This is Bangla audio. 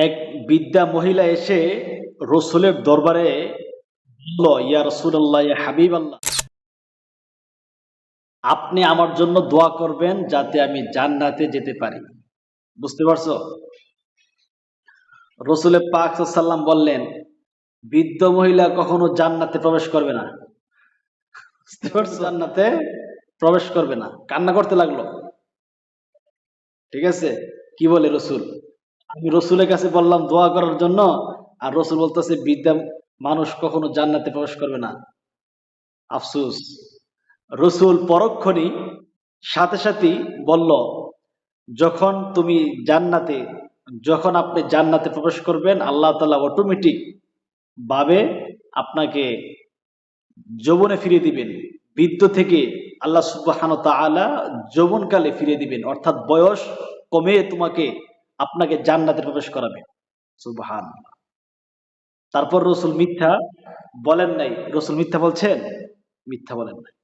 এক বৃদ্ধা মহিলা এসে রসুলের দরবারে বলল, ইয়া রাসূলুল্লাহ, ইয়া হাবিবাল্লাহ, আপনি আমার জন্য দোয়া করবেন যাতে আমি জান্নাতে যেতে পারি। বুঝতে পারছো? রসুল পাক সাল্লাল্লাহু আলাইহি ওয়াসাল্লাম বললেন, বৃদ্ধ মহিলা কখনো জান্নাতে প্রবেশ করবে না। বুঝতে পারছো? জান্নাতে প্রবেশ করবে না। কান্না করতে লাগলো। ঠিক আছে? কি বলে রসুল? আমি রসুলের কাছে বললাম দোয়া করার জন্য, আর রসুল বলতেছে বৃদ্ধা মানুষ কখনো জান্নাতে প্রবেশ করবে না। আফসোস, রসুল পরক্ষণেই সাথে সাথেই বলল, যখন তুমি জান্নাতে যখন আপনি জান্নাতে প্রবেশ করবেন, আল্লাহ তাআলা অটোমেটিক ভাবে আপনাকে যৌবনে ফিরিয়ে দিবেন। বৃদ্ধ থেকে আল্লাহ সুবহানাহু ওয়া তাআলা যৌবনকালে ফিরিয়ে দিবেন, অর্থাৎ বয়স কমে আপনাকে জান্নাতে প্রবেশ করাবে। সুবহানাল্লাহ। তারপর রসুল মিথ্যা বলেন নাই। রসুল মিথ্যা বলছেন? মিথ্যা বলেন নাই।